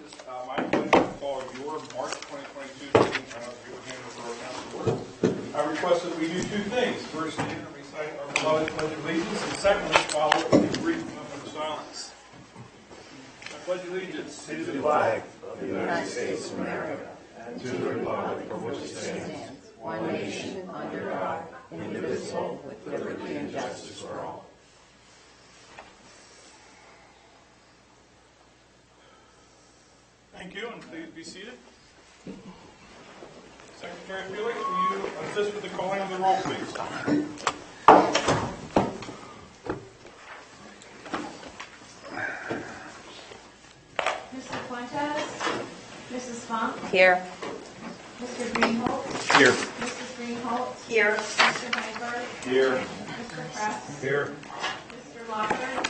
My pleasure to call your March 2022 meeting of your Hanover Borough Council order. I request that we do two things. First, stand and recite our beloved Pledge of Allegiance, and secondly, follow it with a brief moment of silence. I pledge allegiance to the flag of the United States of America and to the republic for which it stands, one nation, under God, indivisible, with liberty and justice for all. Thank you, and please be seated. Secretary Felix, will you assist with the calling of the roll, please? Mr. Fuentes? Mrs. Funk? Here. Mr. Greenholtz? Here. Mrs. Greenholtz? Here. Mr. Heinberg? Here. Mr. Press? Here. Mr. Lockard?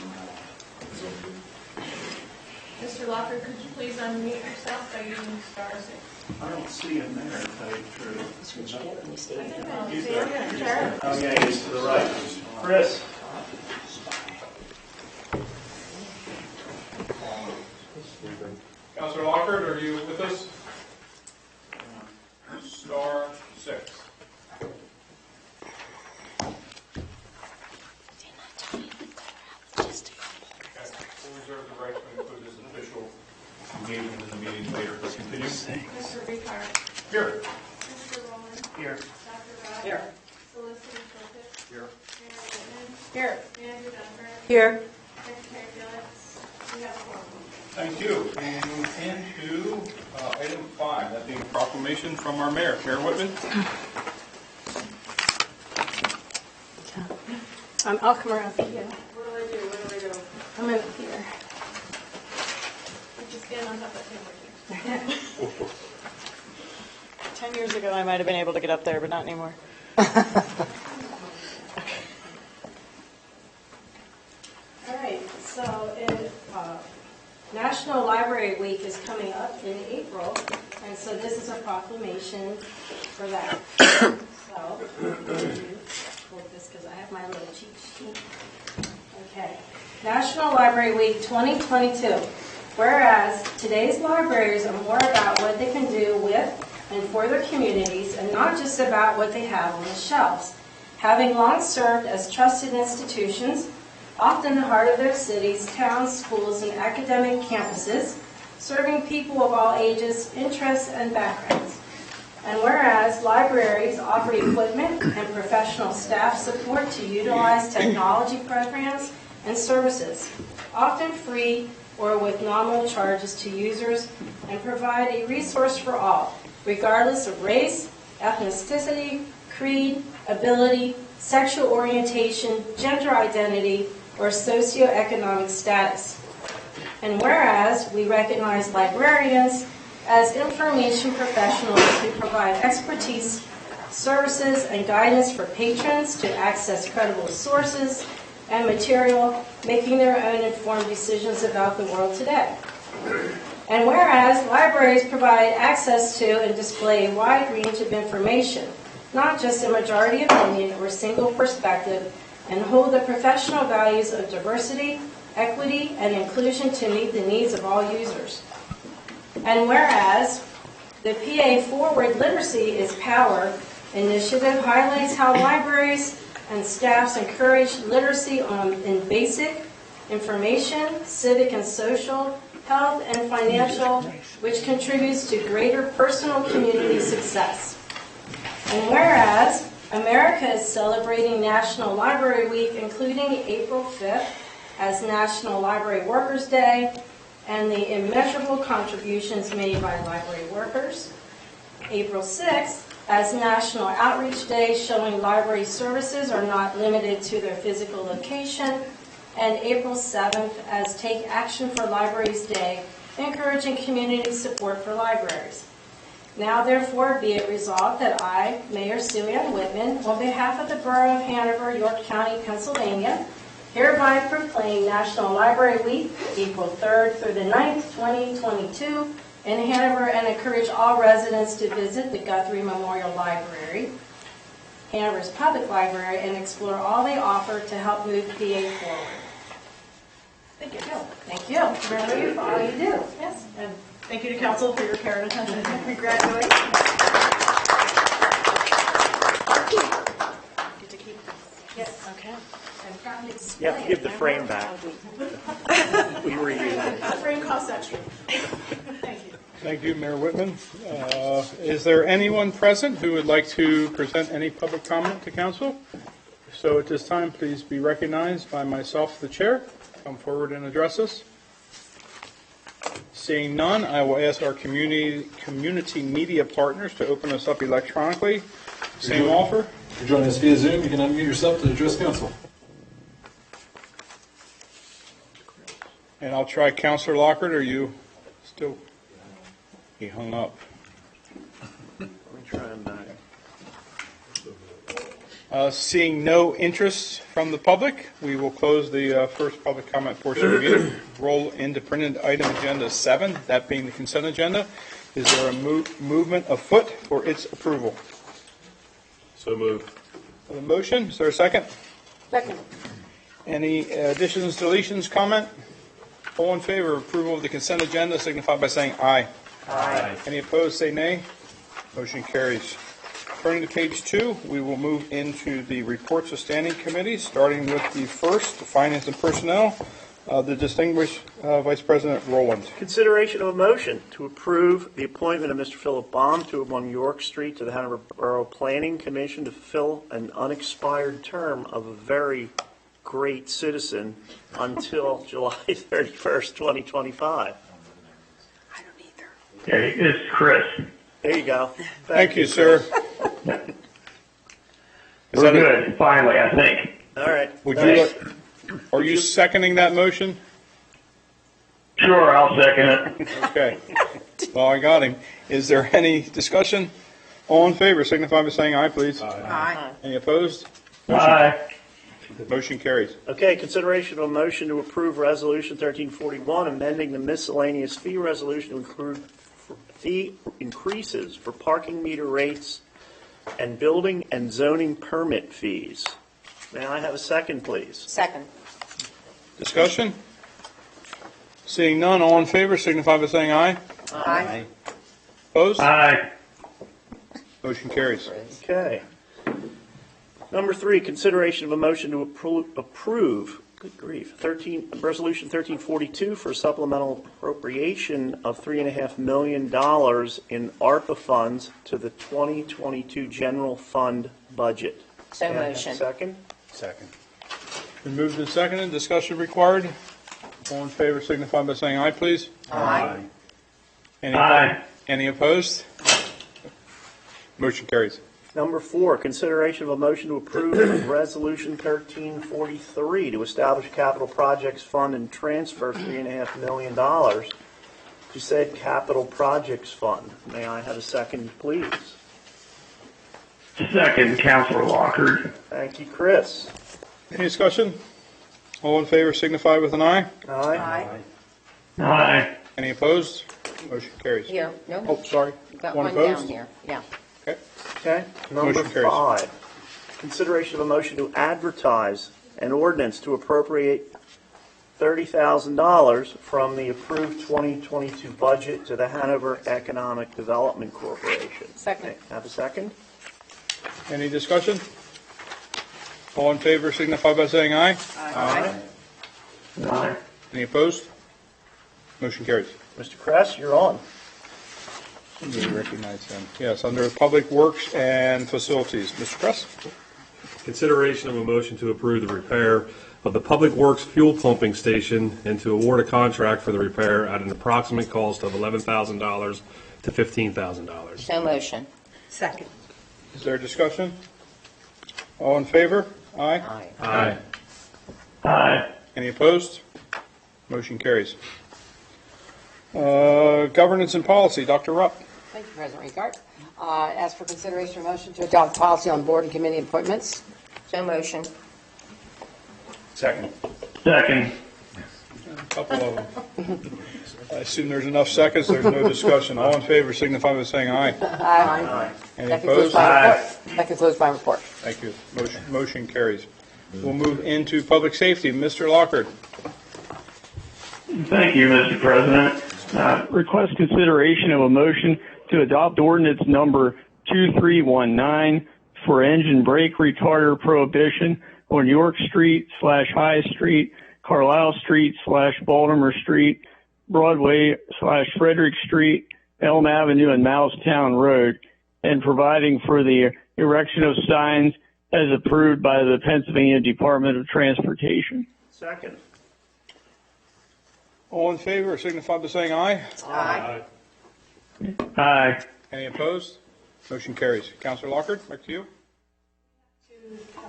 Mr. Lockard, could you please unmute yourself by using star 6? I don't see him there, to tell you the truth. He's there. Oh, yeah, he's to the right. Chris? Councilor Lockard, are you with us? Star 6. We'll reserve the right to include his official engagement in the meeting later. Let's continue. Mr. Ricard? Here. Mr. Rowland? Here. Dr. Ross? Here. Solicitor Shulkis? Here. Mayor Whitman? Here. Manager Dunford? Here. Secretary Felix? We have four. Thank you. And we move into item 5, that being proclamation from our mayor. Mayor Whitman? I'll come around to you. What do I do? What do I do? I'm in here. You just stand on top of the table here. 10 years ago, I might have been able to get up there, but not anymore. All right, so National Library Week is coming up in April, and so this is a proclamation for that. So, hold this because I have my little cheat sheet. Okay. National Library Week 2022. Whereas today's libraries are more about what they can do with and for their communities, and not just about what they have on the shelves. Having long served as trusted institutions, often the heart of their cities, towns, schools, and academic campuses, serving people of all ages, interests, and backgrounds. And whereas libraries offer equipment and professional staff support to utilize technology programs and services, often free or with nominal charges to users, and provide a resource for all, regardless of race, ethnicity, creed, ability, sexual orientation, gender identity, or socioeconomic status. And whereas we recognize librarians as information professionals who provide expertise, services, and guidance for patrons to access credible sources and material, making their own informed decisions about the world today. And whereas libraries provide access to and display a wide range of information, not just a majority opinion or single perspective, and hold the professional values of diversity, equity, and inclusion to meet the needs of all users. And whereas the PA Forward Literacy is Power initiative highlights how libraries and staffs encourage literacy in basic information, civic and social, health, and financial, which contributes to greater personal community success. And whereas America is celebrating National Library Week, including April 5th as National Library Workers' Day, and the immeasurable contributions made by library workers. April 6th as National Outreach Day, showing library services are not limited to their physical location. And April 7th as Take Action for Libraries Day, encouraging community support for libraries. Now, therefore, be it resolved that I, Mayor Sue Ann Whitman, on behalf of the Borough of Hanover, York County, Pennsylvania, hereby proclaim National Library Week, April 3rd through the 9th, 2022, in Hanover, and encourage all residents to visit the Guthrie Memorial Library, Hanover's public library, and explore all they offer to help move PA forward. Thank you. Thank you. Remember you for all you do. Yes. And Thank you to council for your care and attention. Congratulations. Get to keep this. Yes. Okay. You have to give the frame back. We were using it. The frame costs extra. Thank you. Thank you, Mayor Whitman. Is there anyone present who would like to present any public comment to council? So at this time, please be recognized by myself, the chair. Come forward and address us. Seeing none, I will ask our community media partners to open us up electronically. Same offer. If you're joining us via Zoom, you can unmute yourself to address council. And I'll try Councilor Lockhart. Are you still? He hung up. Let me try him back. Seeing no interest from the public, we will close the first public comment portion of the meeting. Roll into printed item agenda 7, that being the consent agenda. Is there a movement afoot for its approval? So moved. For the motion, is there a second? Second. Any additions, deletions, comment? All in favor of approval of the consent agenda signify by saying aye. Aye. Any opposed, say nay. Motion carries. Turning to page 2, we will move into the reports of standing committees, starting with the first, Finance and Personnel, the distinguished Vice President Rowland. Consideration of a motion to approve the appointment of Mr. Philip Baum to 1 York Street to the Hanover Borough Planning Commission to fulfill an unexpired term of a very great citizen until July 31st, 2025. Okay, it's Chris. There you go. Thank you, sir. We're good, finally, I think. All right. Would you, are you seconding that motion? Sure, I'll second it. Okay. Well, I got him. Is there any discussion? All in favor, signify by saying aye, please. Aye. Any opposed? Aye. Motion carries. Okay, consideration of a motion to approve Resolution 1341, amending the miscellaneous fee resolution to include fee increases for parking meter rates and building and zoning permit fees. May I have a second, please? Second. Discussion? Seeing none, all in favor, signify by saying aye. Aye. Opposed? Aye. Motion carries. Okay. Number 3, consideration of a motion to approve, good grief, Resolution 1342 for supplemental appropriation of $3.5 million in ARPA funds to the 2022 general fund budget. So May I have a motion. Second? Second. Been moved and seconded. Discussion required. All in favor, signify by saying aye, please. Aye. Aye. Any opposed? Motion carries. Number 4, consideration of a motion to approve Resolution 1343 to establish capital projects fund and transfer $3.5 million to said capital projects fund. May I have a second, please? Second, Councilor Lockhart. Thank you, Chris. Any discussion? All in favor, signify with an aye. Aye. Aye. Any opposed? Motion carries. Here, no, Oh, sorry. got One one down opposed? here, yeah. Okay. Okay. Number Motion carries. 5, consideration of a motion to advertise an ordinance to appropriate $30,000 from the approved 2022 budget to the Hanover Economic Development Corporation. Second. Okay, have a second? Any discussion? All in favor, signify by saying aye. Aye. Aye. Any opposed? Motion carries. Mr. Kress, you're on. You recognize them. Yes, under Public Works and Facilities. Mr. Press? Consideration of a motion to approve the repair of the Public Works fuel pumping station and to award a contract for the repair at an approximate cost of $11,000 to $15,000. So motion. Second. Is there discussion? All in favor? Aye. Aye. Aye. Aye. Any opposed? Motion carries. Governance and Policy, Dr. Rupp. Thank you, President Riegert. Ask for consideration of motion to adopt policy on board and committee appointments. So motion. Second. Second. A couple of them. I assume there's enough seconds, there's no discussion. All in favor signify by saying aye. Aye. Any That concludes opposed? my report. That concludes my report. Thank you. Motion carries. We'll move into Public Safety. Mr. Lockhart. Thank you, Mr. President. Request consideration of a motion to adopt ordinance number 2319 for engine brake retarder prohibition on York Street / High Street, Carlisle Street / Baltimore Street, Broadway / Frederick Street, Elm Avenue, and Mousetown Road, and providing for the erection of signs as approved by the Pennsylvania Department of Transportation. Second. All in favor signify by saying aye. Aye. Aye. Any opposed? Motion carries. Counselor Lockhart, back to you.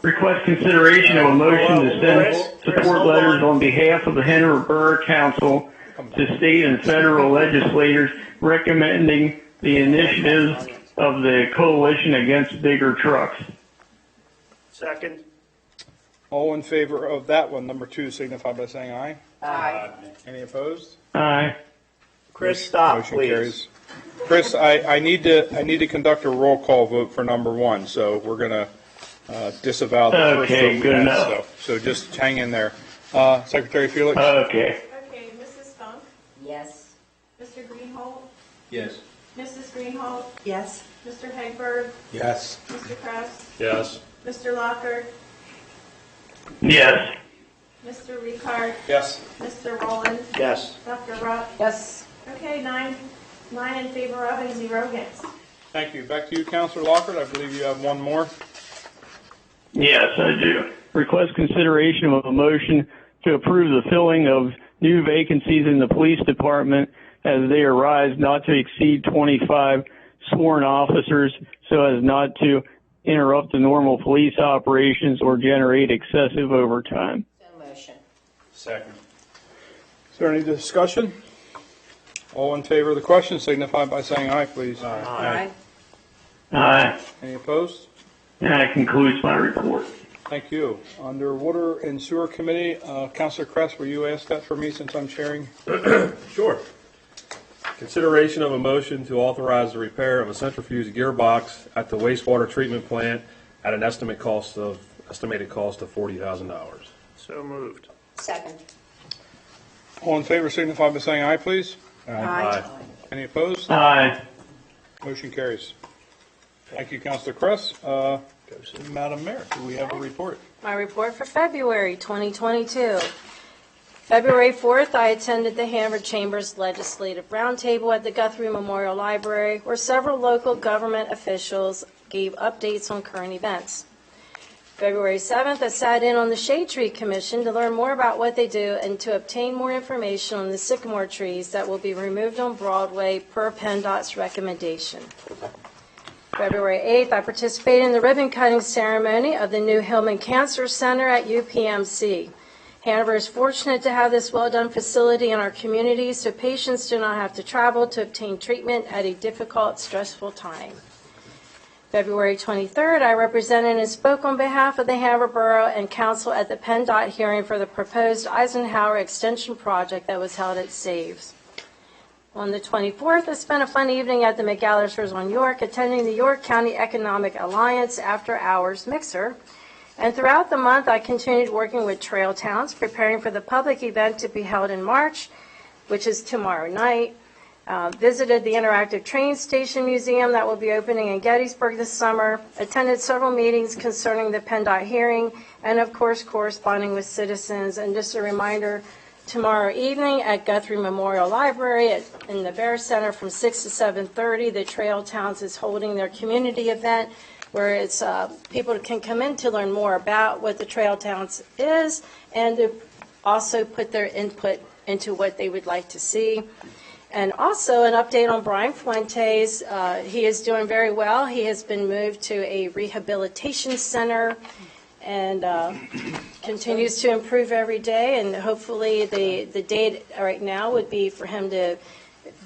Request consideration of a motion to send support letters on behalf of the Hanover Borough Council to state and federal legislators recommending the initiatives of the Coalition Against Bigger Trucks. Second. All in favor of that one, number 2, signify by saying aye. Aye. Any opposed? Aye. Chris, stop, Motion please. carries. Chris, I need to conduct a roll call vote for number 1, so we're going to disavow the first Okay, vote. good enough. So just hang in there. Secretary Felix? Okay. Okay, Mrs. Funk, Yes. Mr. Greenhold, Yes. Mrs. Greenhold, Yes. Mr. Hegberg, Yes. Mr. Kress, Yes. Mr. Lockhart, Yes. Mr. Ricard, Yes. Mr. Rowland, Yes. Dr. Rupp. Yes. Okay, nine in favor of and 0 against. Thank you. Back to you, Counselor Lockhart. I believe you have one more. Yes, I do. Request consideration of a motion to approve the filling of new vacancies in the police department as they arise, not to exceed 25 sworn officers, so as not to interrupt the normal police operations or generate excessive overtime. So motion. Second. Is there any discussion? All in favor of the question signify by saying aye, please. Aye. Aye. Any opposed? And that concludes my report. Thank you. Under Water and Sewer Committee, Counselor Kress, will you ask that for me since I'm chairing? Sure. Consideration of a motion to authorize the repair of a centrifuge gearbox at the wastewater treatment plant at an estimated cost of $40,000. So moved. Second. All in favor signify by saying aye, please. Aye. Any opposed? Aye. Motion carries. Thank you, Counselor Kress. Madam Mayor, do we have a report? My report for February 2022. February 4th, I attended the Hanover Chamber's Legislative Roundtable at the Guthrie Memorial Library, where several local government officials gave updates on current events. February 7th, I sat in on the Shade Tree Commission to learn more about what they do and to obtain more information on the sycamore trees that will be removed on Broadway per PennDOT's recommendation. February 8th, I participated in the ribbon cutting ceremony of the new Hillman Cancer Center at UPMC. Hanover is fortunate to have this well-done facility in our community so patients do not have to travel to obtain treatment at a difficult, stressful time. February 23rd, I represented and spoke on behalf of the Hanover Borough and Council at the PennDOT hearing for the proposed Eisenhower Extension project that was held at Saves. On the 24th, I spent a fun evening at the McAllisters on York, attending the York County Economic Alliance After Hours Mixer. And throughout the month, I continued working with Trail Towns, preparing for the public event to be held in March, which is tomorrow night. Visited the Interactive Train Station Museum that will be opening in Gettysburg this summer. Attended several meetings concerning the PennDOT hearing, and of course, corresponding with citizens. And just a reminder, tomorrow evening at Guthrie Memorial Library in the Bear Center from 6 to 7:30, the Trail Towns is holding their community event where it's people can come in to learn more about what the Trail Towns is and to also put their input into what they would like to see. And also an update on Brian Fuentes. He is doing very well. He has been moved to a rehabilitation center and continues to improve every day. And hopefully the date right now would be for him to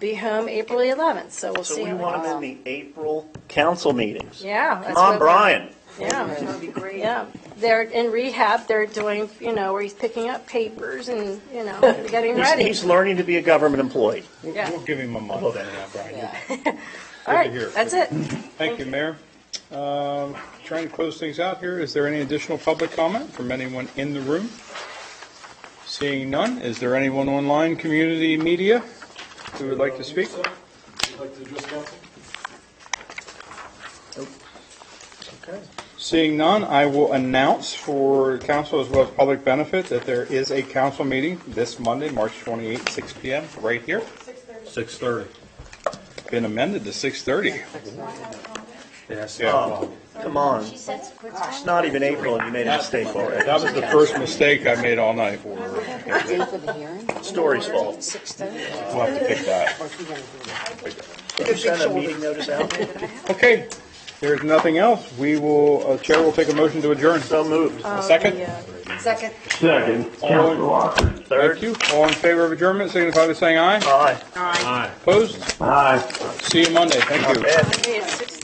be home April 11th. So we'll see So we how it want goes. him in the April council meetings. Yeah. Come on, Brian. Yeah. That would be great. Yeah, they're in rehab, they're doing, where he's picking up papers and, getting ready. He's learning to be a government employee. Yeah. We'll give him a month anyhow, Brian. All right, hear. that's it. Thank you, Mayor. Trying to close things out here. Is there any additional public comment from anyone in the room? Seeing none, is there anyone online, community media? who would like to speak? Okay. Seeing none, I will announce for council as well as public benefit that there is a council meeting this Monday, March 28th, 6 p.m. right here. 6:30. Been amended to 6:30. Yes. Oh, come on. It's not even April and you made a mistake already. That was the first mistake I made all night. Date for the hearing? Story's fault. 6:30? We'll have to pick that. Or if you're gonna do that. Did you send a meeting notice out? Okay, there's nothing else. We will, Chair will take a motion to adjourn. So moved. Second? Second. Second. Councilor Walker. Third. Thank you. All in favor of adjournment, signify by saying aye. Aye. Opposed? Aye. See you Monday. Thank you. Bad. Okay, it's 6:30.